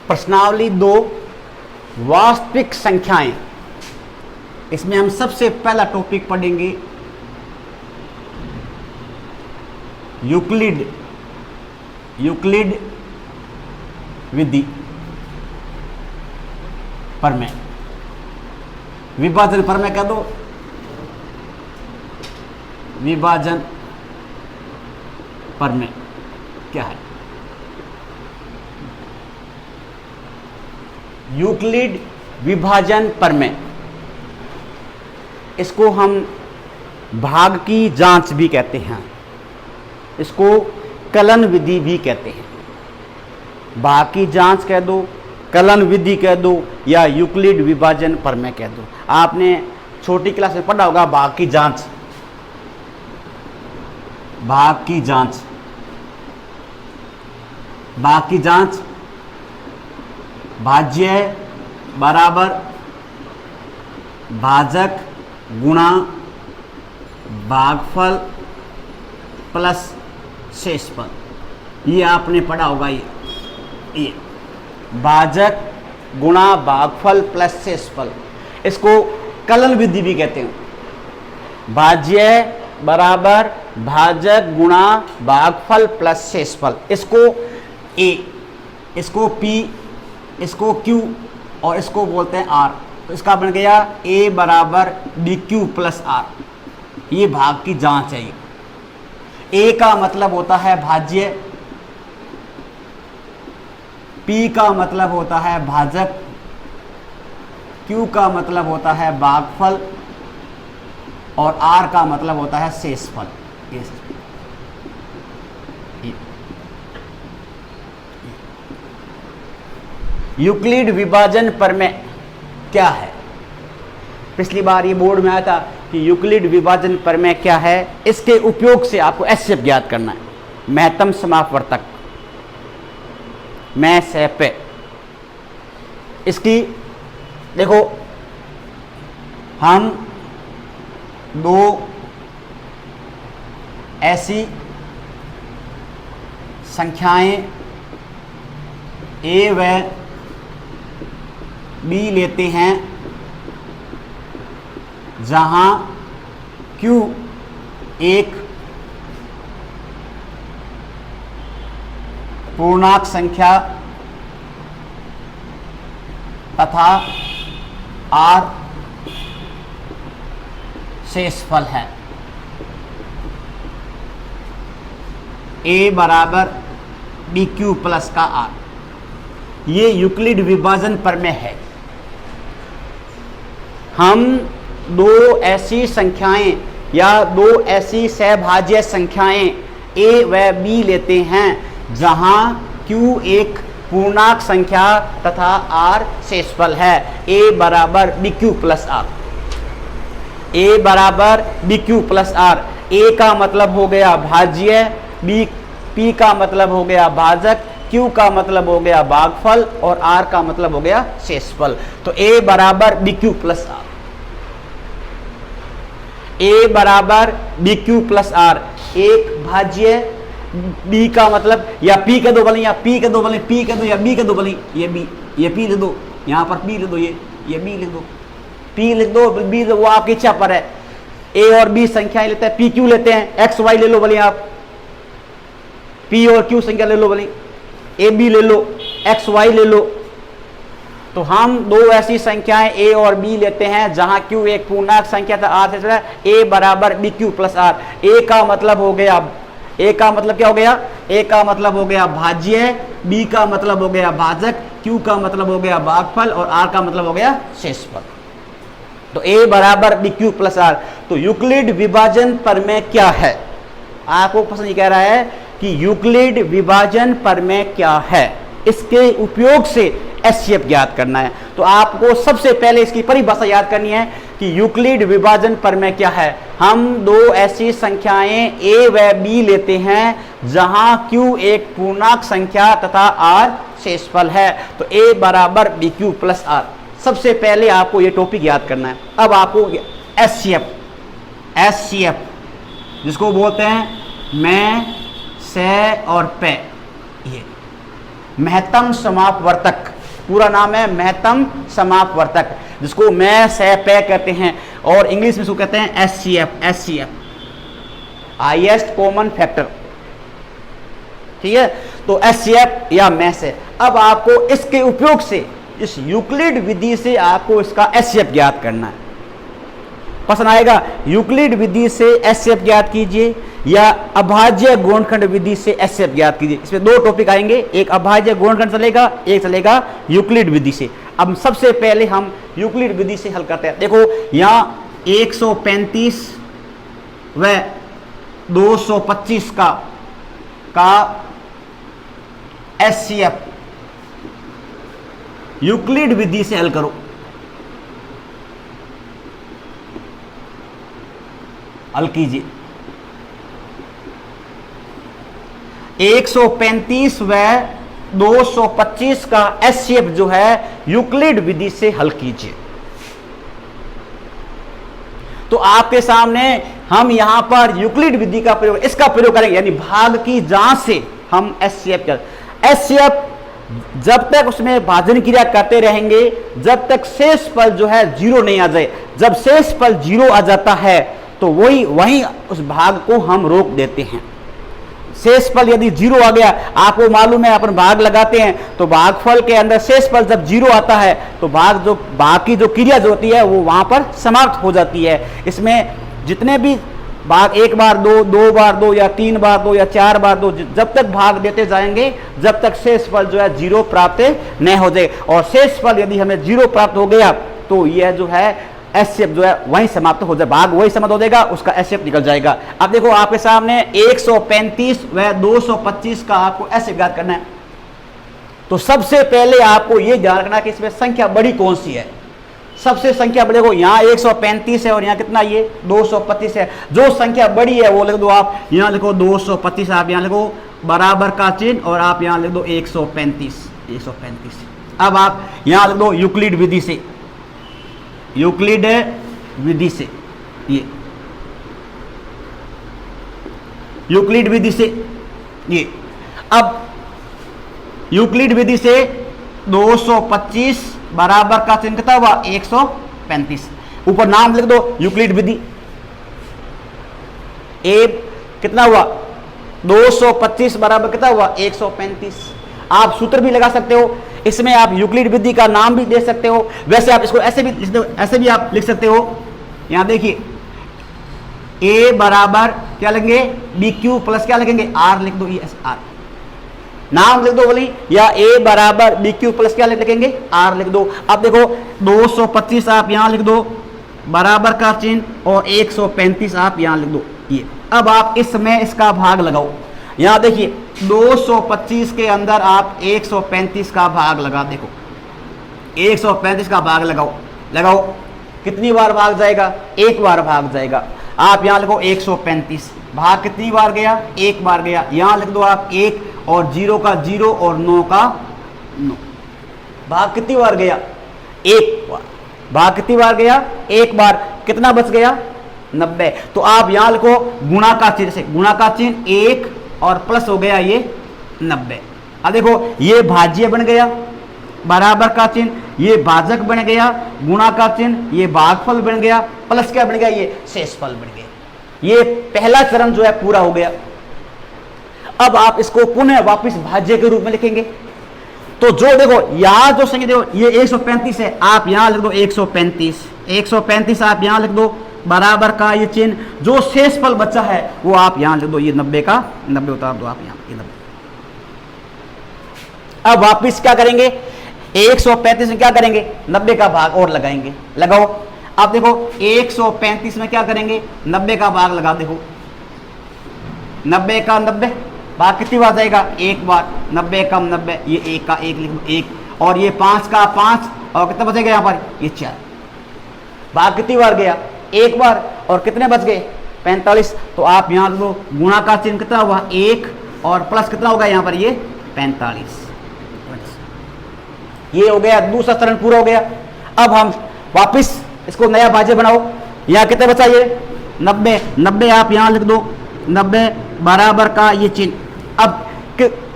प्रश्नावली 2 वास्तविक संख्याएं। इसमें हम सबसे पहला टॉपिक पढ़ेंगे यूक्लिड विधि प्रमेय। विभाजन प्रमेय कह दो, विभाजन प्रमेय क्या है? यूक्लिड विभाजन प्रमेय, इसको हम भाग की जांच भी कहते हैं, इसको कलन विधि भी कहते हैं। भाग की जांच कह दो, कलन विधि कह दो, या यूक्लिड विभाजन प्रमेय कह दो। आपने छोटी क्लास में पढ़ा होगा भाग की जांच। भाग की जांच, भाग की जांच भाज्य बराबर भाजक गुणा भागफल प्लस शेषफल। ये आपने पढ़ा होगा। ये भाजक गुणा भागफल प्लस शेषफल, इसको कलन विधि भी कहते हैं। भाज्य बराबर भाजक गुणा भागफल प्लस शेषफल, इसको ए, इसको पी, इसको क्यू और इसको बोलते हैं आर। तो इसका बन गया ए बराबर डी क्यू प्लस आर। ये भाग की जांच है। ए का मतलब होता है भाज्य, पी का मतलब होता है भाजक, क्यू का मतलब होता है भागफल और आर का मतलब होता है शेषफल। यूक्लिड विभाजन प्रमेय क्या है? पिछली बार ये बोर्ड में आया था कि यूक्लिड विभाजन प्रमेय क्या है। इसके उपयोग से आपको एचसीएफ ज्ञात करना है, महत्तम समापवर्तक, मैं से पे। इसकी देखो, हम दो ऐसी संख्याएं ए व बी लेते हैं जहां Q एक पूर्णांक संख्या तथा R शेषफल है। A बराबर BQ प्लस का R, ये यूक्लिड विभाजन प्रमेय है। हम दो ऐसी संख्याएं या दो ऐसी सहभाज्य संख्याएं a व b लेते हैं जहां q एक पूर्णांक संख्या तथा r शेषफल है। a बराबर bq प्लस r, a बराबर bq प्लस r। a का मतलब हो गया भाज्य, p का मतलब हो गया भाजक, Q का मतलब हो गया भागफल और R का मतलब हो गया शेषफल। तो A बराबर BQ प्लस R, A बराबर BQ प्लस R। एक भाज्य, B का मतलब, या P के दो बली, या P के दो बली, P के दो या B के दो बली, ये B, ये P ले दो, यहाँ पर P ले दो, ये B ले दो, P ले दो, B ले, वो आपकी इच्छा पर है। A और B संख्याएं लेते हैं, P Q लेते हैं, X Y ले लो बली, आप P और Q संख्या ले लो बली, ए बी ले लो, एक्स वाई ले लो। तो हम दो ऐसी संख्याएं ए और बी लेते हैं जहां क्यू एक पूर्णांक संख्या था, आर से चला, ए बराबर बी क्यू प्लस आर। ए का मतलब हो गया, ए का मतलब क्या हो गया? ए का मतलब हो गया भाज्य, बी का मतलब हो गया भाजक, क्यू का मतलब हो गया भागफल और आर का मतलब हो गया शेषफल। तो ए बराबर बी क्यू प्लस आर। तो यूक्लिड विभाजन प्रमेय क्या है? आपको प्रश्न ये कह रहा है कि यूक्लिड विभाजन प्रमेय क्या है, इसके उपयोग से एचसीएफ ज्ञात करना है। तो आपको सबसे पहले इसकी परिभाषा याद करनी है कि यूक्लिड विभाजन प्रमेय क्या है। हम दो ऐसी संख्याएं a व b लेते हैं जहां q एक पूर्णांक संख्या तथा r शेषफल है। तो a बराबर bq प्लस r। सबसे पहले आपको ये टॉपिक याद करना है। अब आपको एचसीएफ जिसको बोलते हैं मैं से और पे, ये महत्तम समापवर्तक पूरा नाम है महत्तम समापवर्तक, जिसको मैस है पे कहते हैं, और इंग्लिश में इसको कहते हैं एचसीएफ, हाईएस्ट कॉमन फैक्टर। ठीक है, तो एचसीएफ या मैस है। अब आपको इसके उपयोग से, इस यूक्लिड विधि से आपको इसका एचसीएफ ज्ञात करना है। पसंद आएगा? यूक्लिड विधि से एचसीएफ ज्ञात कीजिए या अभाज्य गुणनखंड विधि से एचसीएफ ज्ञात कीजिए। इसमें दो टॉपिक आएंगे, एक अभाज्य गुणनखंड चलेगा, एक चलेगा यूक्लिड विधि से। अब सबसे पहले हम यूक्लिड विधि से हल करते हैं। देखो यहाँ 135 व 225 का एचसीएफ यूक्लिड विधि से हल करो। हल कीजिए। 135 व 225 का एचसीएफ जो है यूक्लिड विधि से हल कीजिए। तो आपके सामने हम यहां पर यूक्लिड विधि का प्रयोग, इसका प्रयोग करेंगे, यानी भाग की जांच से हम एचसीएफ कर। एचसीएफ जब तक उसमें भाजन क्रिया करते रहेंगे जब तक शेषफल जो है जीरो नहीं आ जाए। जब शेषफल जीरो आ जाता है तो वही उस भाग को हम रोक देते हैं। शेषफल यदि जीरो आ गया, आपको मालूम है अपन भाग लगाते हैं तो भागफल के अंदर शेषफल जब जीरो आता है तो भाग की जो क्रिया जो होती है वो वहां पर समाप्त हो जाती है। इसमें जितने भी भाग, एक बार दो, दो बार दो, या तीन बार दो, या चार बार दो, जब तक भाग देते जाएंगे जब तक शेषफल जो है जीरो प्राप्त न हो जाए। और शेषफल यदि हमें जीरो प्राप्त हो गया तो यह जो है एचसीएफ जो है वहीं समाप्त हो जाए, भाग वही समाप्त हो जाएगा, उसका एचसीएफ निकल जाएगा। अब देखो आपके सामने 135 व 225 का आपको एचसीएफ ज्ञात करना है। तो सबसे पहले आपको यह ध्यान रखना कि इसमें संख्या बड़ी कौन सी है। सबसे संख्या बड़ी, देखो यहाँ 135 है और यहाँ कितना, ये 225 है। जो संख्या बड़ी है वो लिख दो आप। यहाँ लिखो 225, आप यहाँ लिखो बराबर का चिन्ह और आप यहाँ लिख दो 135। अब आप यहाँ लिख दो यूक्लिड विधि से, यूक्लिड विधि से, ये यूक्लिड विधि से ये। अब यूक्लिड विधि से 225 बराबर का चिन्ह कितना हुआ 135। ऊपर नाम लिख दो यूक्लिड विधि। ए कितना हुआ 225 बराबर कितना हुआ 135। आप सूत्र भी लगा सकते हो, इसमें आप यूक्लिड विधि का नाम भी दे सकते हो। वैसे आप इसको ऐसे भी आप लिख सकते हो। यहां देखिए ए बराबर क्या लेंगे बी क्यू प्लस क्या लिखेंगे आर लिख दो, ये आर नाम लिख दो बोली, या ए बराबर बी क्यू प्लस क्या लिखेंगे आर लिख दो। अब देखो 225 आप यहां लिख दो बराबर का चिन्ह और 135 आप यहां लिख दो ये। अब आप इसमें इसका भाग लगाओ। यहां देखिए 225 के अंदर आप 135 का भाग लगा, देखो 135 का भाग लगाओ कितनी बार भाग जाएगा, एक बार भाग जाएगा। आप यहां लिखो 135, भाग कितनी बार गया, एक बार गया। यहां लिख दो आप 1 और 0 का 0 और 9 का 9। भाग कितनी बार गया, एक बार। भाग कितनी बार गया, एक बार। कितना बच गया 90। तो आप यहां लिखो गुणा का चिन्ह से, गुणा का चिन्ह 1 और प्लस हो गया ये 90। अब देखो ये भाज्य बन गया बराबर का चिन्ह, ये भाजक बन गया, गुणा का चिन्ह, ये भागफल बन गया, प्लस क्या बन गया ये शेषफल बन गया। ये पहला चरण जो है पूरा हो गया। अब आप इसको पुनः वापस भाज्य के रूप में लिखेंगे। तो जो देखो यहां जो संख्या देखो ये 135 है, आप यहां लिख दो 135 आप यहां लिख दो बराबर का ये चिन्ह। जो शेषफल बचा है वो आप यहां लिख दो, ये 90 का 90 उतार दो आप यहां, ये 90। अब वापिस क्या करेंगे 135 में क्या करेंगे 90 का भाग और लगाएंगे, लगाओ। अब देखो 135 में क्या करेंगे 90 का भाग लगा, देखो 90 का 90 भाग कितनी बार जाएगा, एक बार। 90 कम 90, ये 1 का 1 लिख दो 1, और ये 5 का 5, और कितना बचेगा यहाँ पर ये 4। भाग कितनी बार गया, एक बार। और कितने बच गए 45। तो आप यहाँ दो गुणा का चिन्ह कितना हुआ 1 और प्लस कितना होगा यहाँ पर ये 45। ये हो गया, दूसरा चरण पूरा हो गया। अब हम वापिस इसको नया भाज्य बनाओ। यहाँ कितने बचा ये 90 आप यहाँ लिख दो 90 बराबर का ये चिन्ह। अब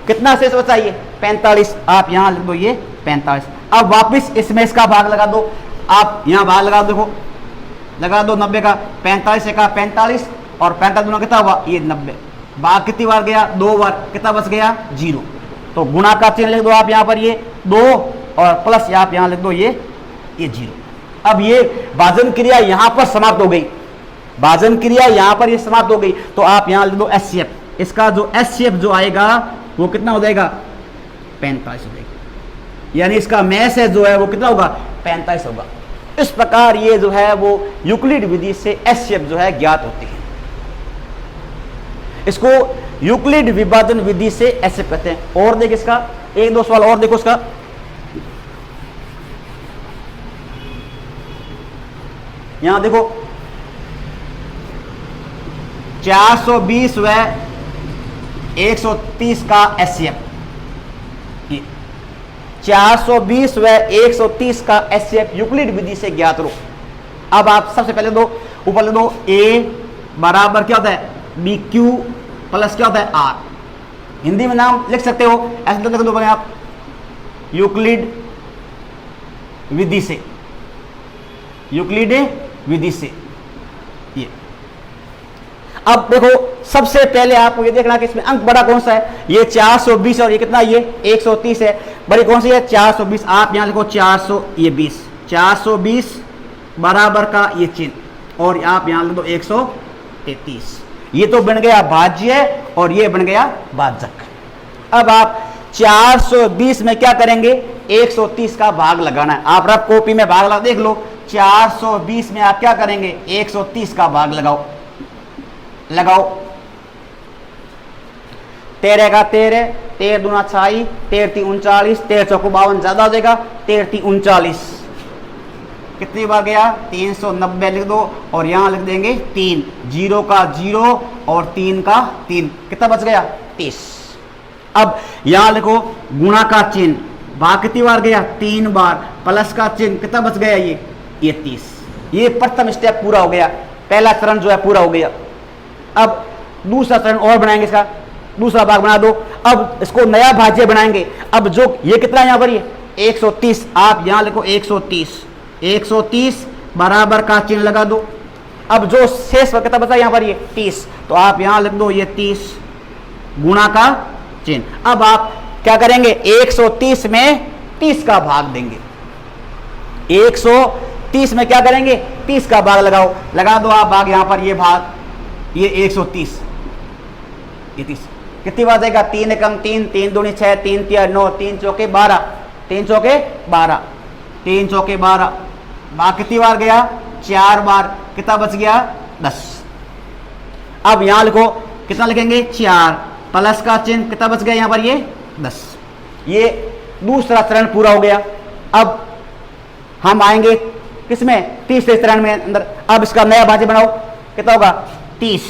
कितना शेष बचा ये 45, आप यहाँ लिख दो ये 45। अब वापस इसमें इसका भाग लगा दो, आप यहाँ भाग लगा दो, देखो लगा दो 90 का, 45 का 45 और 45 दोनों कितना हुआ ये 90, भाग कितनी बार गया 2 बार, कितना बच गया 0। तो गुणा का चिन्ह लिख दो आप यहाँ पर ये 2 और प्लस आप यहाँ लिख दो ये 0। अब ये भाजन क्रिया यहाँ पर समाप्त हो गई, भाजन क्रिया यहाँ पर ये समाप्त हो गई। तो आप यहाँ लिख दो HCF, इसका जो HCF जो आएगा वो कितना हो जाएगा 45 हो जाएगा, यानी इसका मैसेज जो है वो कितना होगा 45 होगा। इस प्रकार ये जो है वो यूक्लिड विधि से HCF जो है ज्ञात होती है। इसको यूक्लिड विभाजन विधि से HCF कहते हैं। और देखिए इसका एक दो सवाल और देखो इसका, यहां देखो 420 व 130 का HCF, 420 व 130 का HCF यूक्लिड विधि से ज्ञात करो। अब आप सबसे पहले दो ऊपर ले दो, A बराबर क्या होता है BQ प्लस क्या होता है R, हिंदी में नाम लिख सकते हो ऐसे लिख दो बने आप यूक्लिड विधि से, यूक्लिड विधि से। ये अब देखो सबसे पहले आपको ये देखना कि इसमें अंक बड़ा कौन सा है, ये 420 और ये कितना ये 130 है, बड़ी कौन सी है 420। आप यहां लिखो 420 बराबर का ये चिन्ह और आप यहां लिख दो 133। ये तो बन गया भाज्य और ये बन गया भाजक। अब आप 420 में क्या करेंगे 130 का भाग लगाना है। आप रफ कॉपी में भाग लगा देख लो, 420 में आप क्या करेंगे 130 का भाग लगाओ, लगाओ 13 का 13, 13 दूना 6, 13 3 39, 13 चौको 52 ज्यादा हो जाएगा, 13 3 39 कितनी बार गया 390 लिख दो और यहां लिख देंगे 3, 0 का 0 और 3 का 3, कितना बच गया 30। अब यहां लिखो गुणा का चिन्ह, भाग कितनी बार गया 3 बार, प्लस का चिन्ह कितना बच गया ये 30। ये प्रथम स्टेप पूरा हो गया, पहला चरण जो है पूरा हो गया। अब दूसरा चरण और बनाएंगे, इसका दूसरा भाग बना दो। अब इसको नया भाज्य बनाएंगे। अब जो ये कितना यहां पर ये 130, आप यहां लिखो 130 बराबर का चिन्ह लगा दो। अब जो शेष कितना बचा यहां पर ये 30, तो आप यहां लिख दो ये 30 गुणा का चिन्ह। अब आप क्या करेंगे 130 में 30 का भाग देंगे, 130 में क्या करेंगे 30 का भाग लगाओ, लगा दो आप भाग यहां पर ये भाग ये 130, ये 30 कितनी बार जाएगा 3 एकम 3, 3 दूनी 6, 3 तिया 9, 3 चौके 12, 3 चौके 12, 3 चौके 12, भाग कितनी बार गया 4 बार, कितना बच गया 10। अब यहां लिखो कितना लिखेंगे 4 प्लस का चिन्ह, कितना बच गया यहां पर ये 10। ये दूसरा चरण पूरा हो गया। अब हम आएंगे किसमें तीसरे चरण में अंदर। अब इसका नया भाज्य बनाओ, कितना होगा 30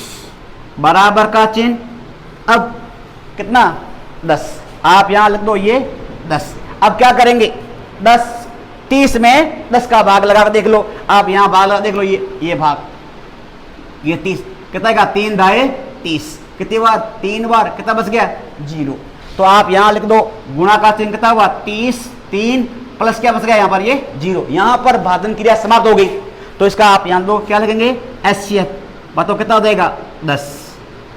बराबर का चिन्ह, अब कितना 10, आप यहां लिख दो ये 10। अब क्या करेंगे 10 30 में 10 का भाग लगा देख लो, आप यहां भाग लगा देख लो ये भाग ये 30 कितना का 3 दाए 30, कितनी बार 3 बार, कितना बच गया 0। तो आप यहां लिख दो गुणा का चिन्ह कितना हुआ 30, 3 प्लस क्या बच गया यहां पर ये 0। यहां पर भाजन क्रिया समाप्त हो गई। तो इसका आप यहां दो क्या लिखेंगे HCF, बताओ कितना हो जाएगा 10,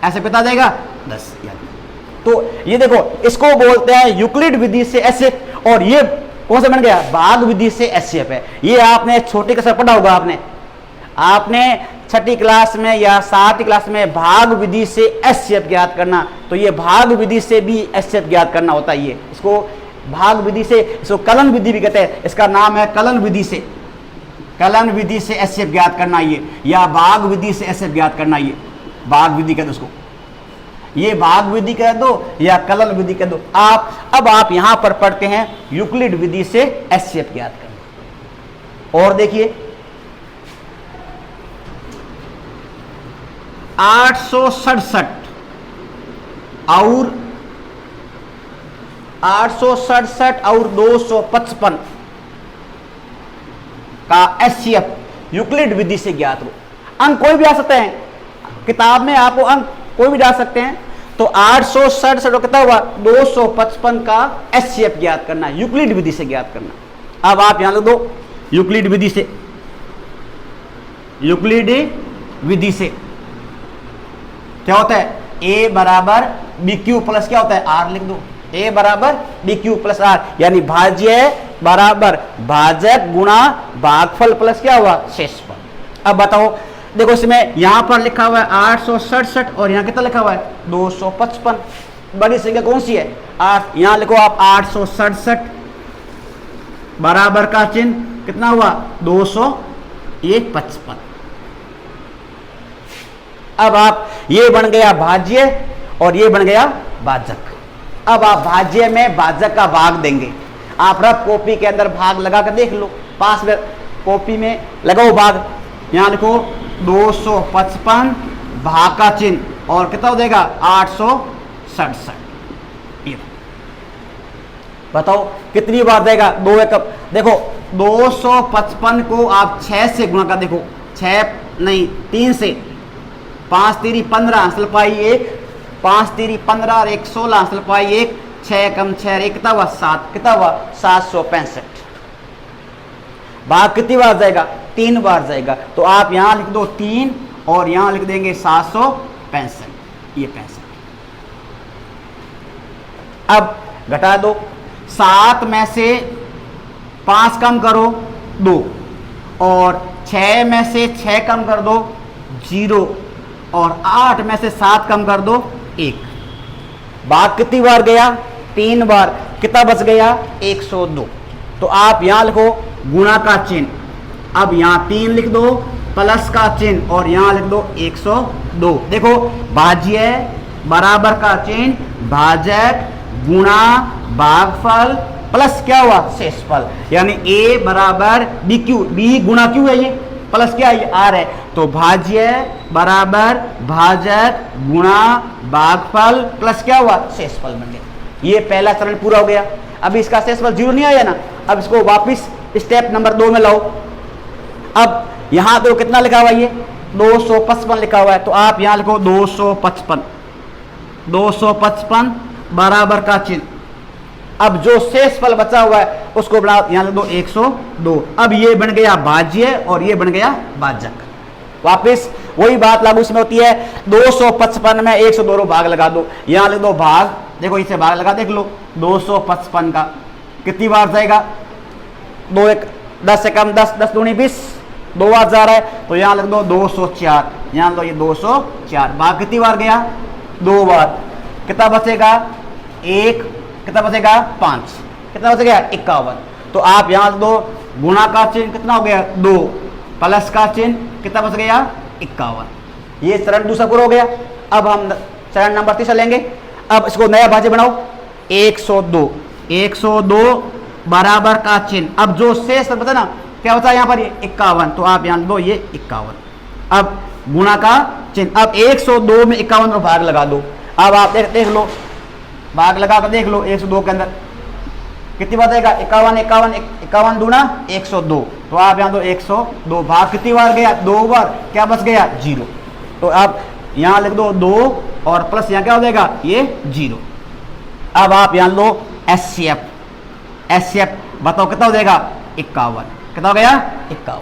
ऐसे कितना जाएगा 10। तो ये देखो इसको बोलते हैं यूक्लिड विधि से HCF, और ये कौन सा बन गया भाग विधि से HCF है। ये आपने छोटी क्लास में पढ़ा होगा, आपने 6ठी क्लास में या 7वीं क्लास में भाग विधि से HCF ज्ञात करना। तो ये भाग विधि से भी HCF ज्ञात करना होता है। ये इसको भाग विधि से, इसको कलन विधि भी कहते हैं, इसका नाम है कलन विधि से, कलन विधि से HCF ज्ञात करना ये, या भाग विधि से HCF ज्ञात करना, ये भाग विधि कहते उसको, ये भाग विधि कह दो या कलन विधि कह दो। अब आप यहां पर पढ़ते हैं यूक्लिड विधि से HCF ज्ञात करना। और देखिए 867 और 255 का HCF यूक्लिड विधि से ज्ञात हो। अंक कोई भी आ सकते हैं, किताब में आपको अंक कोई भी डाल सकते हैं। तो 867 कितना हुआ 255 का HCF ज्ञात करना, यूक्लिड विधि से ज्ञात करना। अब आप यहां लिख दो यूक्लिड विधि से, यूक्लिड विधि से क्या होता है, a बराबर बी क्यू प्लस क्या होता है r, लिख दो a बराबर बी क्यू प्लस r, यानी भाज्य बराबर भाजक गुणा भागफल प्लस क्या हुआ, शेषफल। अब बताओ, देखो इसमें यहां पर लिखा हुआ है 867 और यहां कितना लिखा हुआ है 255, बड़ी संख्या कौन सी है 8, यहां लिखो आप 867 बराबर का चिन्ह कितना हुआ 255। अब आप ये बन गया भाज्य और ये बन गया भाजक। अब आप भाज्य में भाजक का भाग देंगे, आप रफ कॉपी के अंदर भाग लगा कर देख लो, पास में कॉपी में लगाओ भाग, यहां लिखो 255 भाग का चिन्ह और कितना हो जाएगा 867। ये बताओ कितनी बार देगा, 2 एक, देखो 255 को आप 6 से गुणा कर, देखो 6 नहीं 3 से, 5 3 15 सलपाई 1, 5 3 15 और 1 16 सलपाई 1, 6 कम 6 1 कितना हुआ 7, कितना हुआ 765। भाग कितनी बार जाएगा 3 बार जाएगा, तो आप यहां लिख दो 3 और यहां लिख देंगे 765, ये 65। अब घटा दो, 7 में से 5 कम करो 2 और 6 में से 6 कम कर दो 0 और 8 में से 7 कम कर दो 1। भाग कितनी बार गया 3 बार, कितना बच गया 102। तो आप यहां लिखो गुणा का चिन्ह, अब यहां 3 लिख दो प्लस का चिन्ह और यहां लिख दो 102। देखो भाज्य बराबर का चिन्ह भाजक गुणा भागफल प्लस क्या हुआ शेषफल, यानी a बराबर बी क्यू, बी गुणा क्यू है ये, प्लस क्या है आर है, तो भाज्य बराबर भाजक गुणा भागफल प्लस क्या हुआ शेषफल बन गया। ये पहला चरण पूरा हो गया। अब इसका शेषफल 0 नहीं आया ना, अब इसको वापिस स्टेप नंबर 2 में लाओ। अब यहां तो कितना लिखा हुआ ये 255 लिखा हुआ है, तो आप यहां लिखो 255 बराबर का चिन्ह, अब जो शेषफल बचा हुआ है उसको बढ़ा यहां लिख दो 102। अब ये बन गया भाज्य और ये बन गया भाजक। वापिस वही बात लागू इसमें होती है, 255 में 102 भाग लगा दो, यहां लिख दो भाग, देखो इसे भाग लगा देख लो 255 का कितनी बार जाएगा 2 एक 10 से कम 10, 10 दूनी 20, 2 बार जा रहा है, तो यहां लिख दो 204, यहां लो ये 204। भाग कितनी बार गया 2 बार, कितना बचेगा 1, कितना बचेगा 5, कितना बचेगा 51। तो आप यहां लिख दो गुणा का चिन्ह कितना हो गया 2 प्लस का चिन्ह कितना बच गया 51। ये चरण दूसरा पूरा हो गया। अब हम चरण नंबर 3 लेंगे। अब इसको नया भाज्य बनाओ 102 बराबर का चिन्ह, अब जो शेष बता ना क्या बचा यहाँ पर ये 51, तो आप यहाँ दो ये 51। अब गुणा का चिन्ह, अब 102 में 51 और भाग लगा दो। अब आप देख लो, भाग लगा कर देख लो 102 के अंदर कितनी बार आएगा 51 दूना 102, तो आप यहाँ दो 102। भाग कितनी बार गया 2 बार, क्या बच गया 0, तो आप यहाँ लिख दो 2 और प्लस यहाँ क्या हो जाएगा ये 0। अब आप यहाँ लो HCF बताओ कितना हो जाएगा 51, कितना हो गया 51।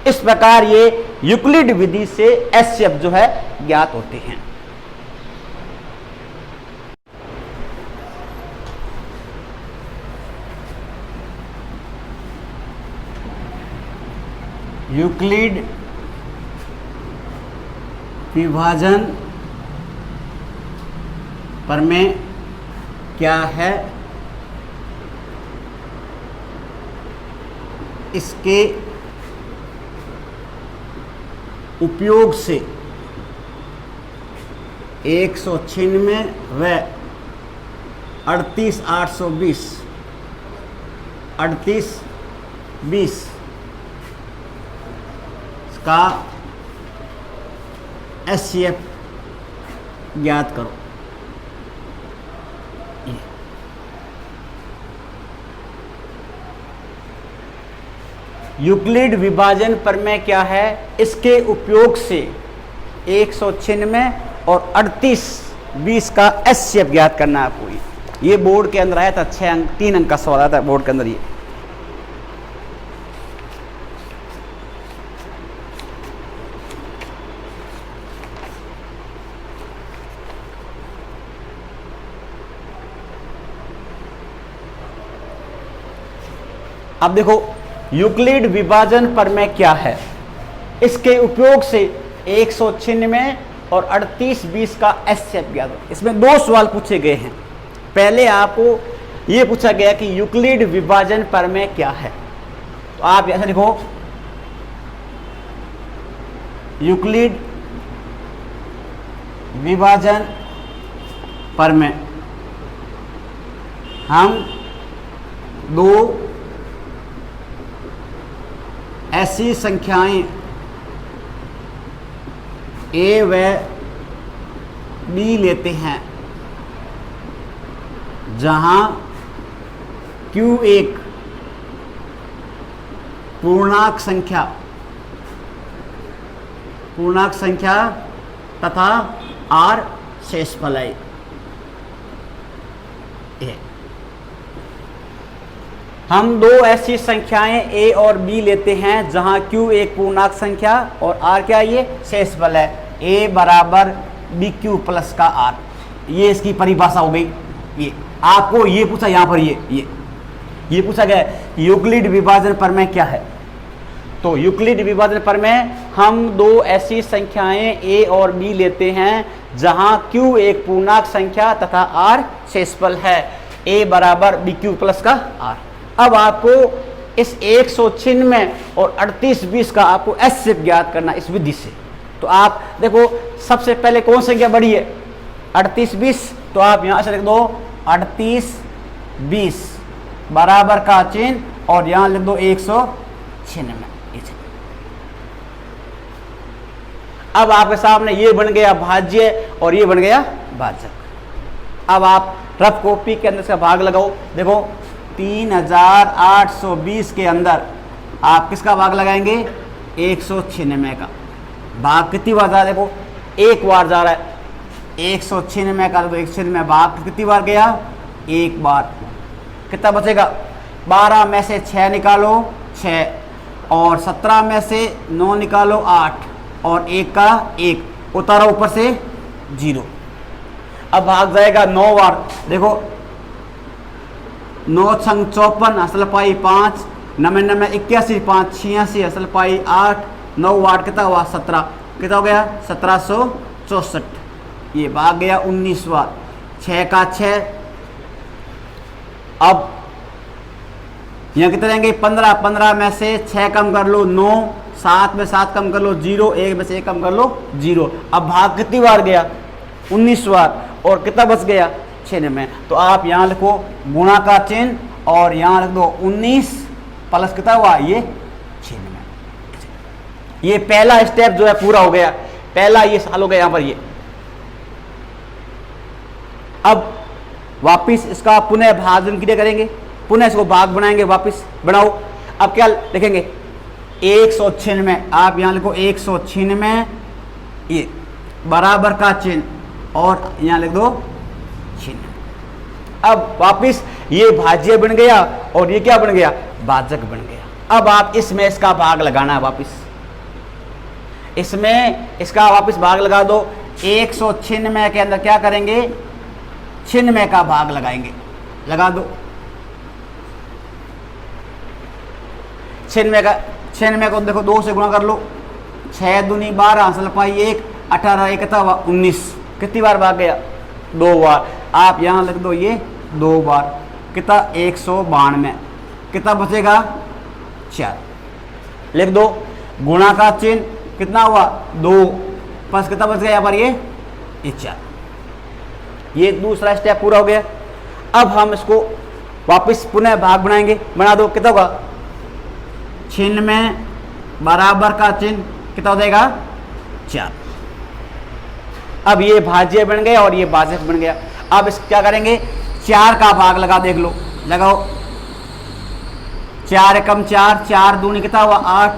इस प्रकार ये यूक्लिड विधि से HCF जो है ज्ञात होते हैं। यूक्लिड विभाजन प्रमेय क्या है, इसके उपयोग से 196 व 3820 का HCF ज्ञात करो। यूक्लिड विभाजन प्रमेय क्या है, इसके उपयोग से 196 और 3820 का HCF ज्ञात करना है आपको। ये बोर्ड के अंदर आया था 6 अंक 3 अंक का सवाल आया था बोर्ड के अंदर ये। अब देखो यूक्लिड विभाजन प्रमेय क्या है, इसके उपयोग से 196 और 3820 का एचसीएफ ज्ञात हो। इसमें 2 सवाल पूछे गए हैं। पहले आपको ये पूछा गया कि यूक्लिड विभाजन प्रमेय क्या है, तो आप ऐसा लिखो यूक्लिड विभाजन प्रमेय। हम 2 ऐसी संख्याएं ए व बी लेते हैं जहां Q एक पूर्णांक संख्या तथा R शेषफल है। हम 2 ऐसी संख्याएं a और b लेते हैं जहां q एक पूर्णांक संख्या और r क्या है, ये शेषफल है। a बराबर bq प्लस का r, ये इसकी परिभाषा हो गई। ये आपको ये पूछा यहां पर ये पूछा गया यूक्लिड विभाजन प्रमेय क्या है। तो यूक्लिड विभाजन प्रमेय, हम 2 ऐसी संख्याएं a और b लेते हैं जहां q एक पूर्णांक संख्या तथा r शेषफल है। a बराबर bq प्लस का r। अब आपको इस 196 और 3820 का आपको एचसीएफ ज्ञात करना इस विधि से। तो आप देखो सबसे पहले कौन संख्या बड़ी है, 3820, तो आप यहां से लिख दो 3820 बराबर का चिन्ह और यहां लिख दो 196। अब आपके सामने ये बन गया भाज्य और ये बन गया भाजक। अब आप रफ कॉपी के अंदर इसका भाग लगाओ। देखो 3820 के अंदर आप किसका भाग लगाएंगे, 196 का भाग कितनी बार जा रहा है, देखो एक बार जा रहा है। 196 का तो 196 भाग कितनी बार गया, एक बार। कितना बचेगा, 12 में से 6 निकालो 6, और 17 में से 9 निकालो 8, और 1 का 1 उतारा ऊपर से 0। अब भाग जाएगा 9 बार। देखो 9 छंग 54, असल पाई 5, 9 9 81, 5 86, असल पाई 8, 9 8 कितना हुआ 17, कितना हो गया 1764। ये भाग गया 19 बार। 6 का 6, अब यहाँ कितने रहेंगे 15, 15 में से 6 कम कर लो 9, 7 में 7 कम कर लो 0, 1 में से 1 कम कर लो 0। अब भाग कितनी बार गया 19 बार, और कितना बच गया 6 में। तो आप यहाँ लिखो गुणा का चिन्ह और यहाँ लिख दो 19 प्लस कितना हुआ ये 6 में। ये पहला स्टेप जो है पूरा हो गया, पहला ये साल हो गया यहाँ पर ये। अब वापिस इसका पुनः भाजन क्रिया करेंगे, पुनः इसको भाग बनाएंगे, वापिस बनाओ। अब क्या लिखेंगे 196, आप यहाँ लिखो 196 ये बराबर का चिन्ह और यहाँ लिख दो चिन्ह। अब वापिस ये भाज्य बन गया और ये क्या बन गया, भाजक बन गया। अब आप इसमें इसका भाग लगाना है, वापिस इसमें इसका वापिस भाग लगा दो। 196 के अंदर क्या करेंगे, 96 का भाग लगाएंगे, लगा दो 96 को देखो 2 से गुणा कर लो, 6 दूनी 12, असल पाई 1, 18 1 कितना हुआ 19। कितनी बार भाग गया 2 बार। आप यहाँ लिख दो ये 2 बार, कितना 192, कितना बचेगा 4, लिख दो गुणा का चिन्ह, कितना हुआ 2 प्लस कितना बच गया यहाँ पर ये 4। ये दूसरा स्टेप पूरा हो गया। अब हम इसको वापस पुनः भाग बनाएंगे, बना दो, कितना होगा 96 बराबर का चिन्ह कितना हो जाएगा 4। अब ये भाज्य बन गया और ये भाजक बन गया। अब इस क्या करेंगे 4 का भाग लगा, देख लो लगाओ, 4 एकम 4, 4 दूनी कितना हुआ 8,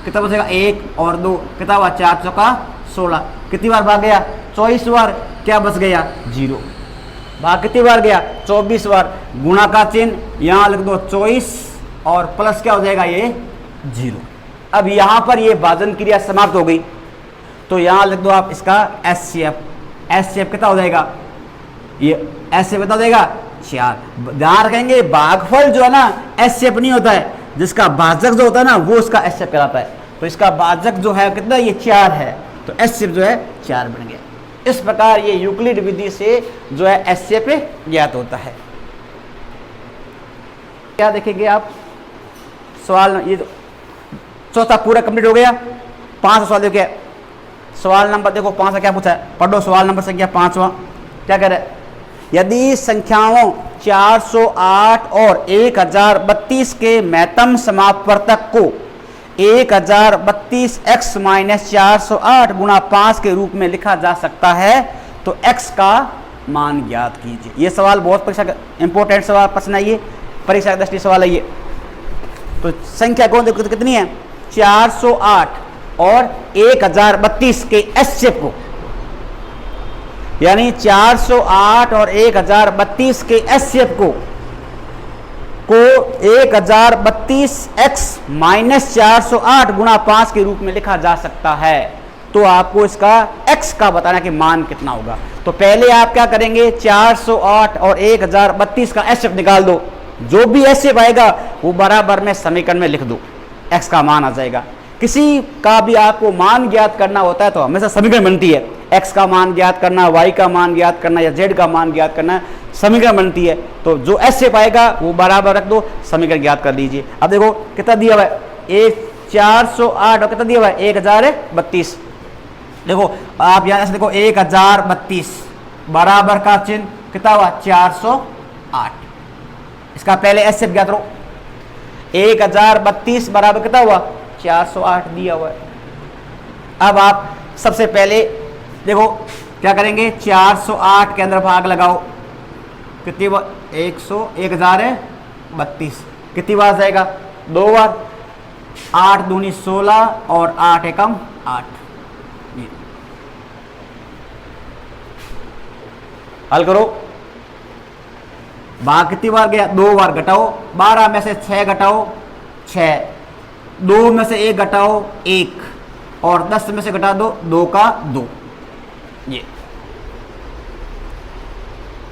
कितना बचेगा 1 और 2, कितना हुआ 4 चौका 16। कितनी बार भाग गया 24 बार, क्या बच गया 0। भाग कितनी बार गया, 24 बार। गुणा का चिन्ह यहाँ लिख दो 24 और प्लस क्या हो जाएगा ये 0। अब यहाँ पर ये भाजन क्रिया समाप्त हो गई, तो यहाँ लिख दो आप इसका एचसीएफ। एचसीएफ कितना हो जाएगा, ये एचसीएफ कितना हो जाएगा 4। ध्यान रखेंगे भागफल जो है ना एचसीएफ नहीं होता है, जिसका भाजक जो होता है ना वो उसका एचसीएफ कहलाता है। तो इसका भाजक जो है कितना, ये 4 है, तो एचसीएफ जो है 4 बन गया। इस प्रकार ये यूक्लिड विधि से जो है एचसीएफ ज्ञात होता है। क्या देखेंगे आप, सवाल ये तो चौथा पूरा कंप्लीट हो गया। 5 सवाल देखिए, सवाल नंबर देखो 5 क्या पूछा है, पढ़ो सवाल नंबर संख्या 5वां। क्या कह रहा है, यदि संख्याओं 408 और 1032 के महत्तम समापवर्तक को 1032x माइनस 408 गुणा 5 के रूप में लिखा जा सकता है तो x का मान ज्ञात कीजिए। ये सवाल बहुत परीक्षा का इंपॉर्टेंट सवाल, प्रश्न है ये, परीक्षा का दृष्टि सवाल है ये। तो संख्या कौन देखो कितनी है, 408 और 1032 के एचसीएफ को, यानी 408 और 1032 के एचसीएफ को 1032x माइनस 408 गुणा 5 के रूप में लिखा जा सकता है। तो आपको इसका x का बताना कि मान कितना होगा। तो पहले आप क्या करेंगे, 408 और 1032 का एचसीएफ निकाल दो, जो भी एचसीएफ आएगा वो बराबर में समीकरण में लिख दो, x का मान आ जाएगा। किसी का भी आपको मान ज्ञात करना होता है तो हमेशा समीकरण बनती है, x का मान ज्ञात करना, y का मान ज्ञात करना या z का मान ज्ञात करना, समीकरण बनती है। तो जो एचसीएफ आएगा वो बराबर रख दो, समीकरण ज्ञात कर लीजिए। अब देखो कितना दिया हुआ है, 408 और कितना दिया हुआ है 1032। देखो आप यहाँ से देखो 1032 बराबर का चिन्ह कितना हुआ 408, इसका पहले एचसीएफ ज्ञात करो। 1032 बराबर कितना हुआ 408 दिया हुआ है। अब आप सबसे पहले देखो क्या करेंगे, 408 के अंदर भाग लगाओ, कितनी बार 1032 कितनी बार जाएगा 2 बार, 8 दूनी 16 और 8 एकम 8। हल करो, भाग कितनी बार गया 2 बार, घटाओ 12 में से 6 घटाओ 6, 2 में से 1 घटाओ 1 और 10 में से घटा दो 2 का 2। ये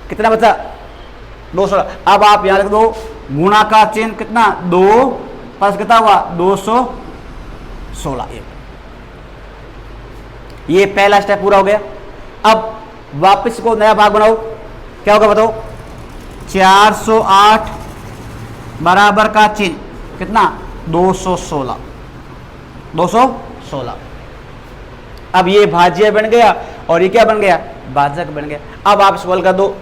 कितना बचा 216। अब आप यहां लिख दो गुणा का चिन्ह कितना 2 प्लस कितना हुआ 216। ये पहला स्टेप पूरा हो गया। अब वापस को नया भाग बनाओ, क्या होगा बताओ, 408 बराबर का चिन्ह कितना 216। अब ये भाज्य बन गया और ये क्या बन गया भाजक बन गया। अब आप इसको हल कर दो,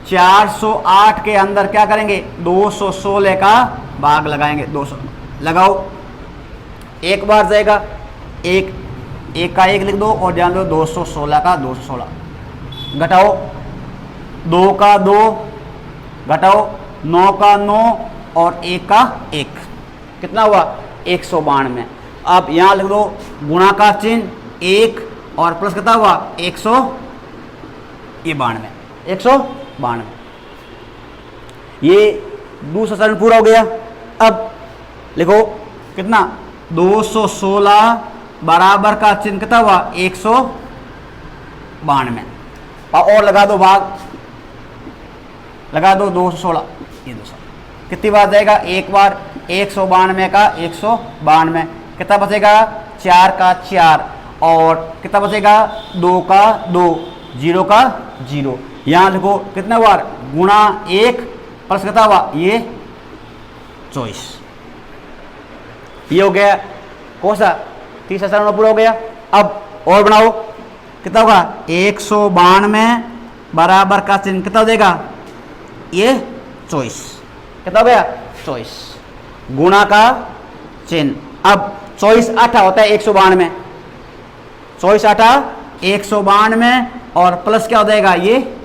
408 के अंदर क्या करेंगे 216 का भाग लगाएंगे, 200 लगाओ, एक बार जाएगा, एक का 1 लिख दो और ध्यान दो 216 का 216 घटाओ, 2 का 2 घटाओ, 9 का 9 और 1 का 1 कितना हुआ 192। आप यहाँ लिख दो गुणा का चिन्ह 1 और प्लस कितना हुआ 192। ये दूसरा सरण पूरा हो गया। अब लिखो कितना 216 बराबर का चिन्ह कितना हुआ 192 और लगा दो भाग, लगा दो 216, ये 200 कितनी बार जाएगा, एक बार 192 का 192 कितना बचेगा 4 का 4 और कितना बचेगा 2 का 2, 0 का 0। यहाँ देखो कितना बार गुणा 1 प्लस कितना हुआ ये 24। ये हो गया कौन सा तीसरा सरण पूरा हो गया। अब और बनाओ कितना होगा 192 बराबर का चिन्ह कितना हो जाएगा ये 24, कितना हो गया 24 गुणा का चिन्ह। अब 24 8 होता है 192, 24 8 192 और प्लस क्या हो जाएगा ये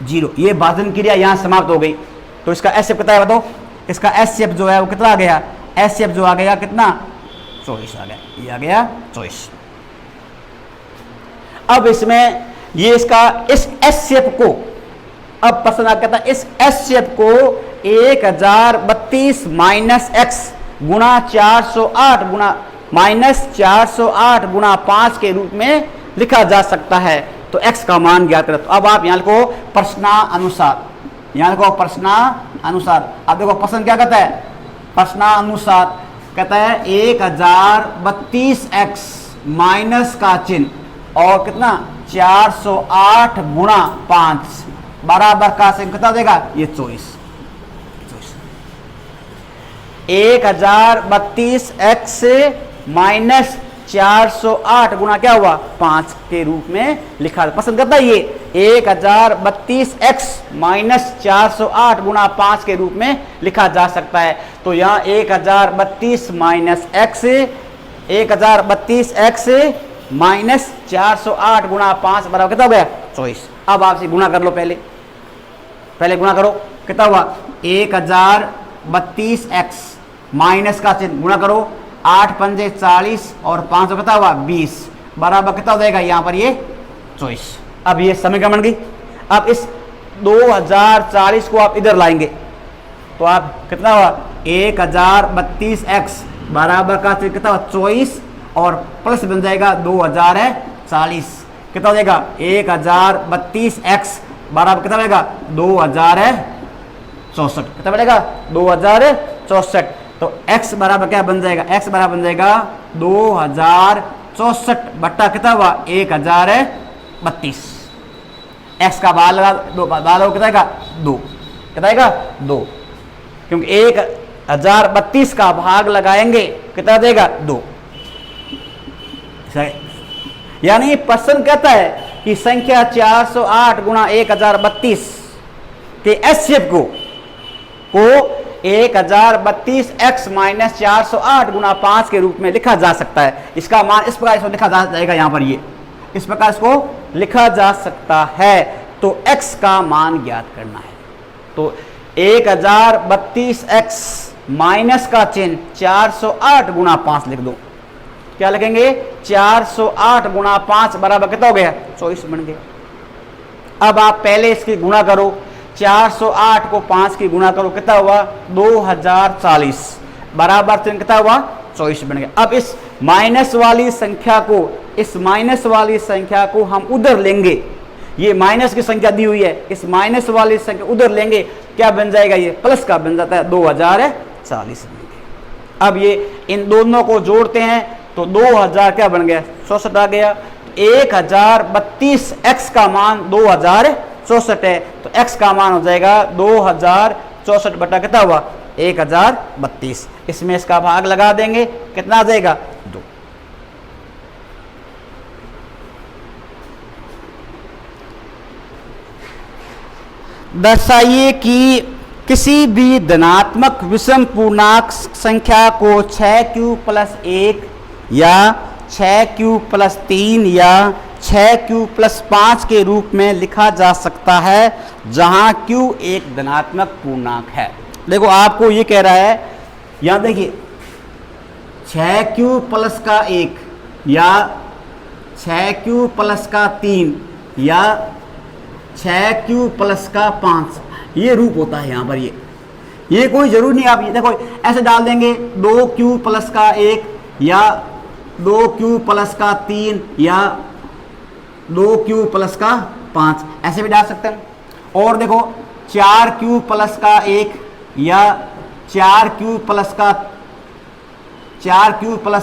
0। ये भाजन क्रिया यहाँ समाप्त हो गई। तो इसका एचसीएफ कितना है बताओ, इसका एचसीएफ जो है वो कितना आ गया, एचसीएफ जो आ गया कितना 24 आ गया, ये आ गया 24। अब इसमें ये इसका इस एचसीएफ को अब प्रश्न आ कहता है इस एस शेप को 1032 माइनस एक्स गुणा 408 गुणा माइनस 408 गुणा 5 के रूप में लिखा जा सकता है, तो x का मान ज्ञात करें। तो अब आप यहाँ लिखो प्रश्नानुसार, यहाँ लिखो प्रश्नानुसार। अब देखो प्रश्न क्या कहता है, प्रश्नानुसार कहता है 1032x माइनस का चिन्ह और कितना 408 गुणा 5 बराबर का चिन्ह कितना देगा, ये 24। 1032x माइनस 408 गुणा क्या हुआ 5 के रूप में लिखा पसंद करता है। ये 1032x माइनस 408 गुणा 5 के रूप में लिखा जा सकता है। तो यहाँ 1032 माइनस एक्स 1032x माइनस 408 गुणा 5 बराबर कितना हो गया 24। अब आपसे गुणा कर लो, पहले गुणा करो, कितना हुआ 1032x माइनस का चिन्ह गुणा करो 8 पंजे 40 और 5 कितना हुआ 20 बराबर कितना हो जाएगा यहाँ पर ये 24। अब ये समीकरण बन गई। अब इस 2040 को आप इधर लाएंगे तो आप कितना हुआ 1032x बराबर का चिन्ह कितना हुआ 24 और प्लस बन जाएगा 2040 कितना हो जाएगा 1032x बराबर कितना बनेगा 2064 कितना बनेगा 2064। तो x बराबर क्या बन जाएगा, x बराबर बन जाएगा 2064 बट्टा कितना हुआ 1032। x का भाग लगा कितना आएगा 2, कितना आएगा 2, क्योंकि 1032 का भाग लगाएंगे कितना देगा 2। यानी प्रश्न कहता है कि संख्या 408 गुणा 1032 के एस शेप को 1032x माइनस 408 गुणा 5 के रूप में लिखा जा सकता है। इसका मान इस प्रकार इसको लिखा जा जाएगा, यहाँ पर ये इस प्रकार इसको लिखा जा सकता है। तो x का मान ज्ञात करना है। तो 1032x माइनस का चिन्ह 408 गुणा 5 लिख दो। क्या लिखेंगे 408 गुणा 5 बराबर कितना हो गया 24 बन गया। अब आप पहले इसकी गुणा करो, 408 को 5 की गुणा करो कितना हुआ 2040 बराबर चिन्ह कितना हुआ 24 बन गया। अब इस माइनस वाली संख्या को हम उधर लेंगे, ये माइनस की संख्या दी हुई है, इस माइनस वाली संख्या उधर लेंगे क्या बन जाएगा ये प्लस का बन जाता है 2040। अब ये इन दोनों को जोड़ते हैं तो 2000 क्या बन गया 64 आ गया। 1032x का मान 2064 है, तो x का मान हो जाएगा 2064 बटा कितना हुआ 1032। इसमें इसका भाग लगा देंगे कितना आ जाएगा 2। दर्शाइए कि किसी भी धनात्मक विषम पूर्णांक संख्या को 6q प्लस 1 या 6q प्लस 3 या 6q प्लस 5 के रूप में लिखा जा सकता है जहां q एक धनात्मक पूर्णांक है। देखो आपको ये कह रहा है, यहां देखिए 6q प्लस का 1 या 6q प्लस का 3 या 6q प्लस का 5 ये रूप होता है। यहाँ पर ये कोई जरूरी नहीं, आप ये देखो ऐसे डाल देंगे 2q प्लस का 1 या 2q प्लस का 3 या 2q प्लस का 5 ऐसे भी डाल सकते हैं। और देखो 4q प्लस का 1 या 4q प्लस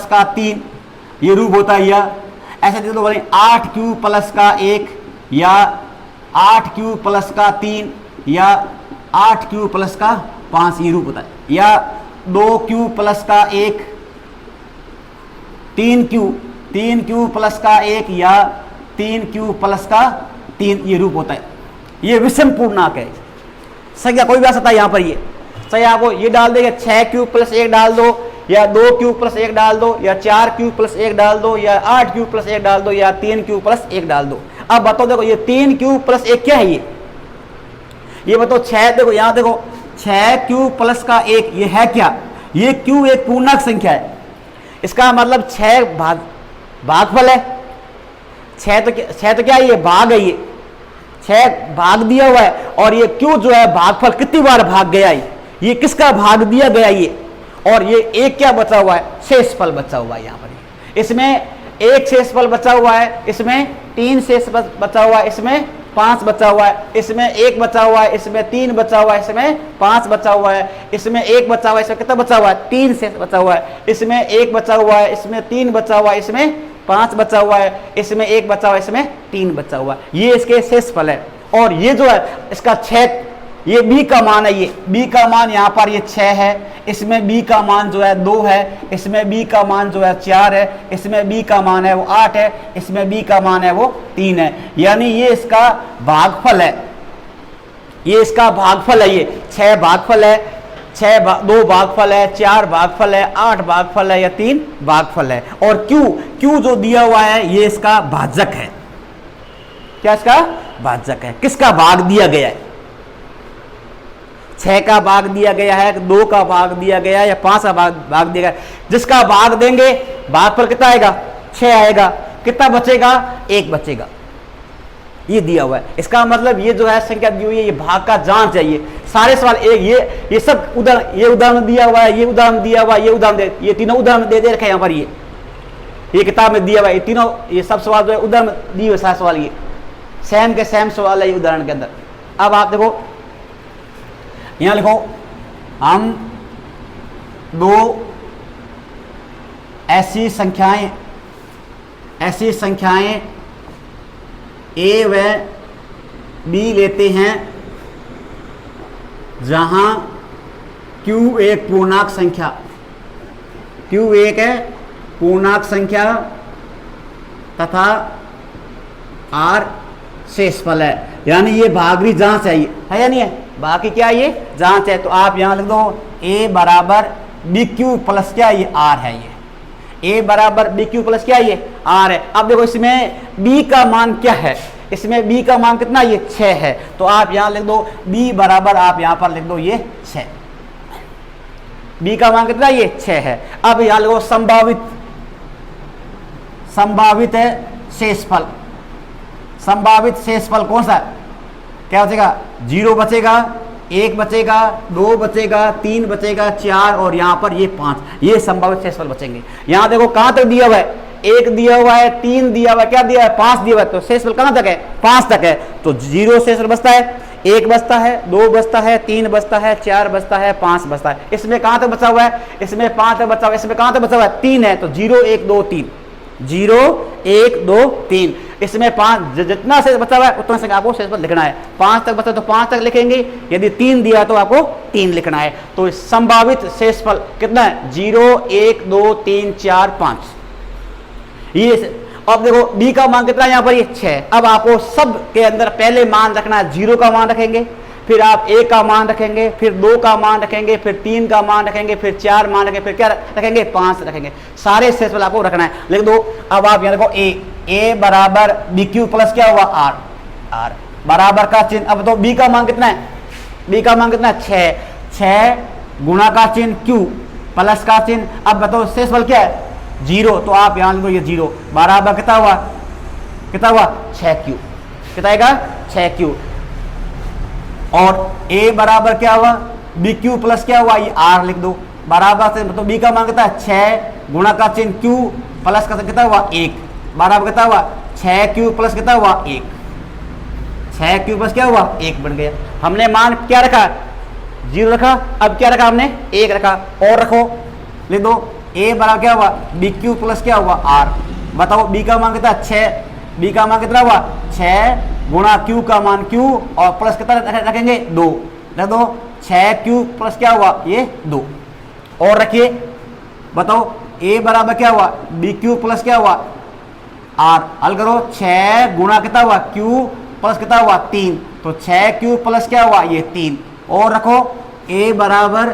का 3 ये रूप होता है। या ऐसे दे दो 8q प्लस का 1 या 8q प्लस का 3 या 8q प्लस का 5 ये रूप होता है। या 2q प्लस का 1 3q प्लस का 1 या 3q प्लस का 3 ये रूप होता है। ये विषम पूर्णांक है। संख्या कोई भी आ सकता है। यहाँ पर ये संख्या को ये डाल देगा 6q प्लस 1 डाल दो या 2q प्लस 1 डाल दो या 4q प्लस 1 डाल दो या 8q प्लस 1 डाल दो या 3q प्लस 1 डाल दो। अब बताओ देखो ये 3q प्लस 1 क्या है ये बताओ 6 देखो यहाँ देखो 6q प्लस का 1 ये है क्या, ये q एक पूर्णांक संख्या है। इसका मतलब 6 भागफल है। 6 तो क्या है ये भाग है, ये 6 भाग दिया हुआ है, और ये क्यू जो है भागफल कितनी बार भाग गया है, ये किसका भाग दिया गया ये, और ये एक क्या बचा हुआ है, शेषफल बचा हुआ है। यहाँ पर इसमें एक शेषफल बचा हुआ है, इसमें 3 शेषफल बचा हुआ है, इसमें 5 बचा हुआ है, इसमें 1 बचा हुआ है, इसमें 3 बचा हुआ है, इसमें 5 बचा हुआ है, इसमें 1 बचा हुआ है, इसमें कितना बचा हुआ है, 3 शेष बचा हुआ है, इसमें 1 बचा हुआ है, इसमें 3 बचा हुआ है, इसमें 5 बचा हुआ है, इसमें 1 बचा हुआ है, इसमें 3 बचा हुआ है। ये इसके शेषफल है। और ये जो है इसका 6, ये b का मान है, ये b का मान यहाँ पर ये 6 है, इसमें b का मान जो है 2 है, इसमें b का मान जो है 4 है, इसमें b का मान है वो 8 है, इसमें b का मान है वो 3 है। यानी ये इसका भागफल है, ये इसका भागफल है, ये 6 भागफल है, 2 भागफल है, 4 भागफल है, 8 भागफल है या 3 भागफल है। और q जो दिया हुआ है ये इसका भाजक है। क्या इसका भाजक है? किसका भाग दिया गया है? 6 का भाग दिया गया है, 2 का भाग दिया गया है या 5 का भाग दिया गया है। जिसका भाग देंगे भागफल कितना आएगा? 6 आएगा। कितना बचेगा? 1 बचेगा। ये दिया हुआ है। इसका मतलब ये जो है संख्या दी हुई है, ये भाग का जांच चाहिए। सारे सवाल एक ये सब उदाहरण, ये उदाहरण दिया हुआ है, ये उदाहरण दिया हुआ है, ये उदाहरण ये तीनों उदाहरण दे रखे हैं यहाँ पर। ये किताब में दिया हुआ है, ये तीनों, ये सब सवाल जो है उदाहरण दिए हुए सारे सवाल, ये सेम के सेम सवाल है ये उदाहरण के अंदर। अब आप देखो यहां लिखो, हम 2 ऐसी संख्याएं a व b लेते हैं जहां q एक पूर्णांक संख्या, q एक है पूर्णांक संख्या तथा r शेषफल है। यानी ये भागरी जांच है या नहीं है? बाकी क्या ये जांच है। तो आप यहां लिख दो a बराबर बी क्यू प्लस क्या, ये r है। ये a बराबर बी क्यू प्लस क्या, ये r है। अब देखो इसमें b का मान क्या है, इसमें b का मान कितना, ये 6 है। तो आप यहां लिख दो b बराबर, आप यहां पर लिख दो ये 6, b का मान कितना, ये 6 है। अब यहां लिखो संभावित है शेषफल। संभावित शेषफल कौन सा है? क्या बचेगा? 0 बचेगा, 1 बचेगा, 2 बचेगा, 3 बचेगा, 4 और यहाँ पर ये 5। ये संभावित शेषफल बचेंगे। यहाँ देखो कहाँ तक दिया हुआ है, 1 दिया हुआ है, 3 दिया हुआ है, क्या दिया है, 5 दिया हुआ है। तो शेषफल कहाँ तक है? 5 तक है। तो 0 शेषफल बचता है, 1 बचता है, 2 बचता है, 3 बचता है, 4 बचता है, 5 बचता है। इसमें कहाँ तक बचा हुआ है? इसमें 5 तक बचा हुआ है। इसमें कहाँ तक बचा हुआ है? 3 है। तो 0 1 2 3, 0 1 2 3। इसमें 5 जितना से बचा हुआ है उतना से आपको शेषफल लिखना है। 5 तक बचा तो 5 तक लिखेंगे, यदि 3 दिया तो आपको 3 लिखना है। तो संभावित शेषफल कितना है? 0 1 2 3 4 5। ये अब देखो b का मान कितना है यहाँ पर? ये 6। अब आपको सब के अंदर पहले मान रखना है। 0 का मान रखेंगे, फिर आप 1 का मान रखेंगे, फिर 2 का मान रखेंगे, फिर 3 का मान रखेंगे, फिर 4 मान रखेंगे, फिर क्या रखेंगे? 5 रखेंगे। सारे शेषफल आपको रखना है। लिख दो। अब आप यहाँ देखो a बराबर बी क्यू प्लस क्या हुआ? r बराबर का चिन्ह। अब तो b का मान कितना है? b का मान कितना है? 6 गुणा का चिन्ह q प्लस का चिन्ह। अब बताओ शेषफल क्या है? 0। तो आप यहाँ लिखो ये 0 बराबर कितना हुआ? 6q। कितना आएगा? 6q। और a बराबर क्या हुआ? बी क्यू प्लस क्या हुआ? ये r लिख दो बराबर से। तो b का मान कितना है? 6 गुणा का चिन्ह q प्लस का कितना हुआ? 1 बराबर कितना हुआ? 6q प्लस कितना हुआ? 1। 6q प्लस क्या हुआ? 1 बन गया। हमने मान क्या रखा? 0 रखा। अब क्या रखा हमने? 1 रखा। और रखो, लिख दो a बराबर क्या हुआ? बी क्यू प्लस क्या हुआ? r। बताओ b का मान कितना? 6। b का मान कितना हुआ? 6 गुणा q का मान q और प्लस कितना रखेंगे? 2। रख दो 6q प्लस क्या हुआ? ये 2। और रखिए, बताओ a बराबर क्या हुआ? बी क्यू प्लस क्या हुआ? r। हल करो। 6 गुणा कितना हुआ? q प्लस कितना हुआ? 3। तो 6q प्लस क्या हुआ? ये 3। और रखो a बराबर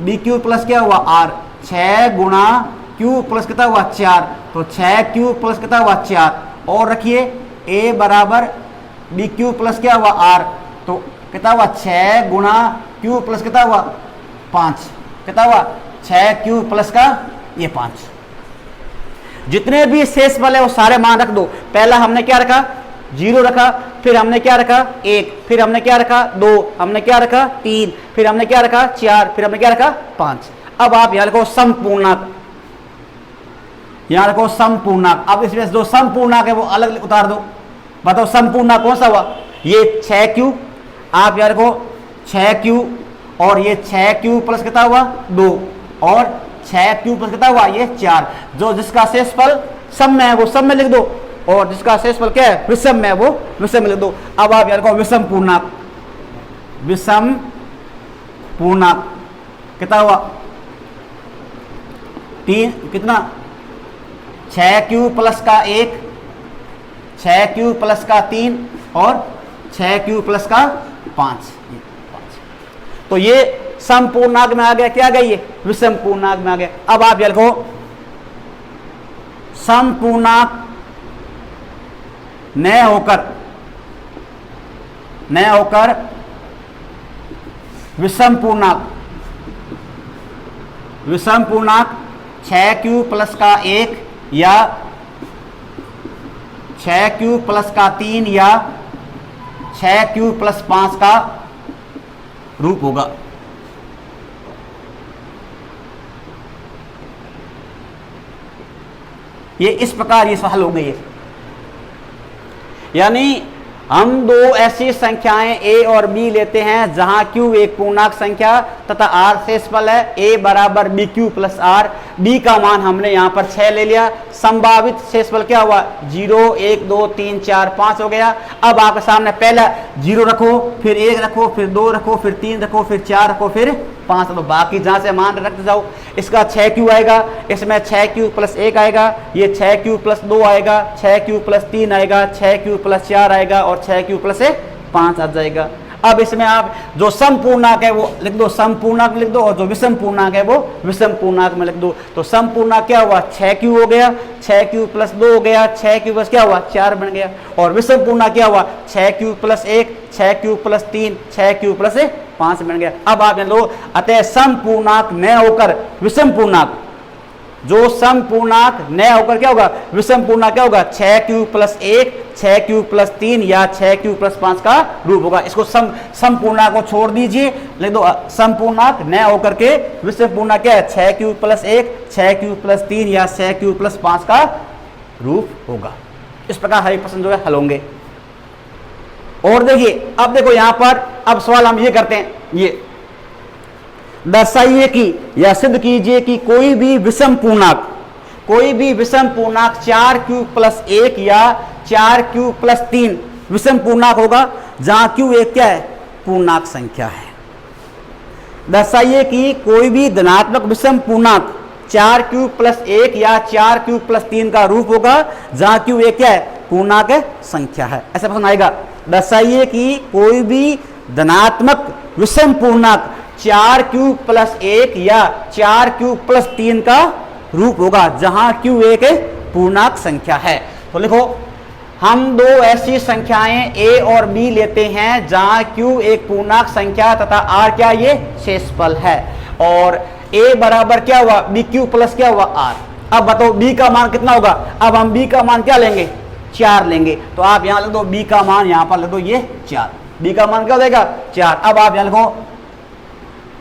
बी क्यू प्लस क्या हुआ? r। 6 गुणा q प्लस कितना हुआ? 4। तो 6q प्लस कितना हुआ? 4। और रखिए a बराबर बी क्यू प्लस क्या हुआ? r। तो कितना हुआ? 6 गुणा q प्लस कितना हुआ? 5। कितना हुआ? 6q प्लस का ये 5। जितने भी शेषफल है वो सारे मान रख दो। पहला हमने क्या रखा? 0 रखा, फिर हमने क्या रखा 1, फिर हमने क्या रखा 2, हमने क्या रखा 3, फिर हमने क्या रखा 4, फिर हमने क्या रखा 5। अब आप यहां लिखो समपूर्णांक, यहां लिखो समपूर्णांक। अब इसमें जो समपूर्णांक है वो अलग उतार दो, बताओ समपूर्णांक कौन सा हुआ, ये 6q, आप यहां लिखो 6q, और ये 6q प्लस कितना हुआ 2, और 6q प्लस कितना हुआ ये 4। जो जिसका शेषफल सम में है वो सम में लिख दो, और जिसका शेषफल क्या है विषम में है वो विषम में लिख दो। अब आप यार को विषम पूर्णांक, विषम पूर्णांक कितना हुआ 3, कितना 6q प्लस का 1, 6q प्लस का 3 और 6q प्लस का 5। तो ये समपूर्णांक में आ गया, क्या आ गया ये विषम पूर्णांक में आ गया। अब आप ये लिखो समपूर्णांक न होकर विषम पूर्णांक, विषम पूर्णांक 6q प्लस का 1 या 6q प्लस का 3 या 6q प्लस 5 का रूप होगा। ये इस प्रकार ये सवाल हो गई है, यानी हम दो ऐसी संख्याएं a और b लेते हैं जहां q एक पूर्णांक संख्या तथा r शेषफल है, a बराबर bq प्लस r, b का मान हमने यहां पर 6 ले लिया, संभावित शेषफल क्या हुआ 0 1 2 3 4 5 हो गया। अब आपके सामने पहला 0 रखो, फिर 1 रखो, फिर 2 रखो, फिर 3 रखो, फिर 4 रखो, फिर 5 रखो, बाकी जहां से मान रखते जाओ। इसका 6q आएगा, इसमें 6q प्लस 1 आएगा, ये 6q प्लस 2 आएगा, 6q प्लस 3 आएगा, 6q प्लस 4 आएगा और 6q प्लस 5 आ जाएगा। अब इसमें आप जो समपूर्णांक है वो लिख दो, समपूर्णांक लिख दो, और जो विषम पूर्णांक है वो विषम पूर्णांक में लिख दो। तो समपूर्णांक क्या हुआ 6q हो गया, 6q प्लस 2 हो गया, 6q प्लस क्या हुआ 4 बन गया, और विषम पूर्णांक क्या हुआ 6q plus 1, 6q plus 3, 6q plus 5 बन गया। अब आप लो, अतः समपूर्णांक न होकर विषम पूर्णांक, जो समपूर्णांक न होकर क्या होगा विषम पूर्णांक क्या होगा 6q प्लस 1, 6q प्लस 3 या 6q प्लस 5 का रूप होगा। इसको समपूर्णांक को छोड़ दीजिए, लिख दो समपूर्णांक न होकर के विषम पूर्णांक क्या है 6q प्लस 1, 6q प्लस 3 या 6q प्लस 5 का रूप होगा। इस प्रकार हर एक प्रश्न जो है हल होंगे। और देखिए, अब देखो यहां पर अब सवाल हम ये करते हैं, ये दर्शाइए कि या सिद्ध कीजिए कि कोई भी विषम पूर्णांक, कोई भी विषम पूर्णांक 4q प्लस 1 या 4q प्लस 3 विषम पूर्णांक होगा जहां q एक क्या है पूर्णांक संख्या है। दर्शाइए कि कोई भी धनात्मक विषम पूर्णांक 4q प्लस 1 या 4q प्लस 3 का रूप होगा जहां q एक क्या है पूर्णांक संख्या है। ऐसा प्रश्न आएगा, दर्शाइए कि कोई भी धनात्मक विषम पूर्णांक 4q प्लस 1 या 4q प्लस 3 का रूप होगा जहां q एक पूर्णांक संख्या है। तो लिखो, हम दो ऐसी संख्याएं a और b लेते हैं जहां q एक पूर्णांक संख्या तथा r क्या ये शेषफल है, और a बराबर क्या हुआ bq प्लस क्या हुआ r। अब बताओ b का मान कितना होगा, अब हम b का मान क्या लेंगे 4 लेंगे, तो आप यहां लिख दो b का मान, यहां पर लिख दो ये 4, b का मान क्या हो जाएगा 4। अब आप यहां लिखो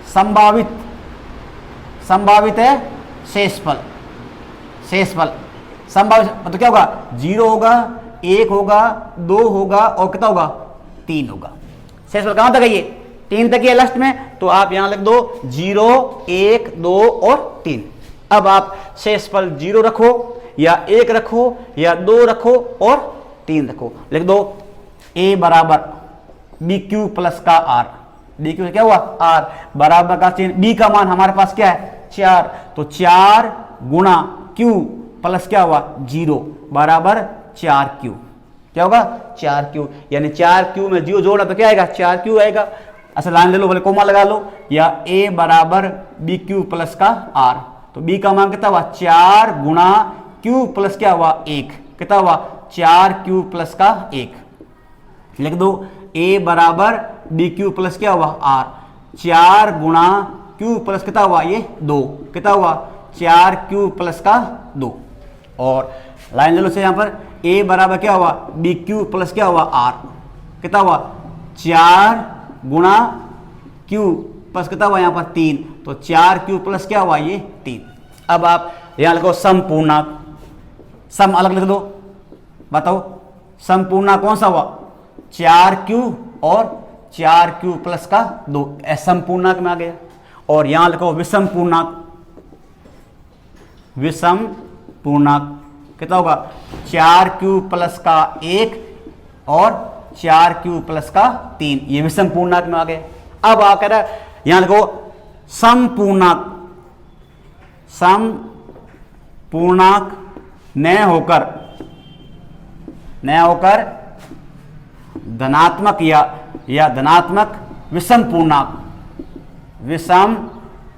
संभावित, संभावित है शेषफल, शेषफल संभावित तो क्या होगा 0 होगा, 1 होगा, 2 होगा और कितना होगा 3 होगा। शेषफल कहां तक है ये 3 तक है लास्ट में, तो आप यहां लिख दो 0 1 2 और 3। अब आप शेषफल 0 रखो या 1 रखो या 2 रखो और 3 रखो। लिख दो a बराबर bq प्लस का r, bq क्या हुआ r बराबर का चिन्ह, b का मान हमारे पास क्या है 4, तो 4 गुणा q प्लस क्या हुआ 0 बराबर 4q, क्या होगा 4q, यानी 4q में 0 जोड़ा तो क्या आएगा 4q आएगा। अच्छा लाइन ले लो, बोले कोमा लगा लो, या a बराबर bq प्लस का r, तो b का मान कितना हुआ 4 गुणा q प्लस क्या हुआ 1, कितना हुआ 4q प्लस का 1। लिख दो a बराबर bq प्लस क्या हुआ r, 4 गुणा q प्लस कितना हुआ ये 2, कितना हुआ 4q प्लस का 2। और लाइन ले लो से यहाँ पर ए बराबर क्या हुआ बी क्यू प्लस क्या हुआ आर, कितना हुआ 4 गुणा क्यू प्लस कितना हुआ यहाँ पर 3, तो 4 क्यू प्लस क्या हुआ ये 3। अब आप यहाँ लिखो सम पूर्णांक, सम अलग लिख दो, बताओ सम पूर्णांक कौन सा हुआ 4q और 4q प्लस का 2, सम पूर्णांक में आ गया। और यहां लिखो विषम पूर्णांक, विषम पूर्णांक कितना होगा 4q प्लस का 1 और 4q प्लस का 3, ये विषम पूर्णांक में आ गया। अब आ कह रहा यहां लिखो सम पूर्णांक, सम पूर्णांक न होकर धनात्मक या धनात्मक विषम पूर्णांक, विषम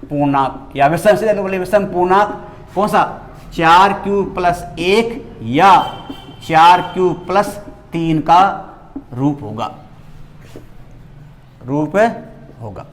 पूर्णांक या विषम से बोले विषम पूर्णांक कौन सा 4q प्लस 1 या 4q प्लस 3 का रूप होगा, रूप होगा।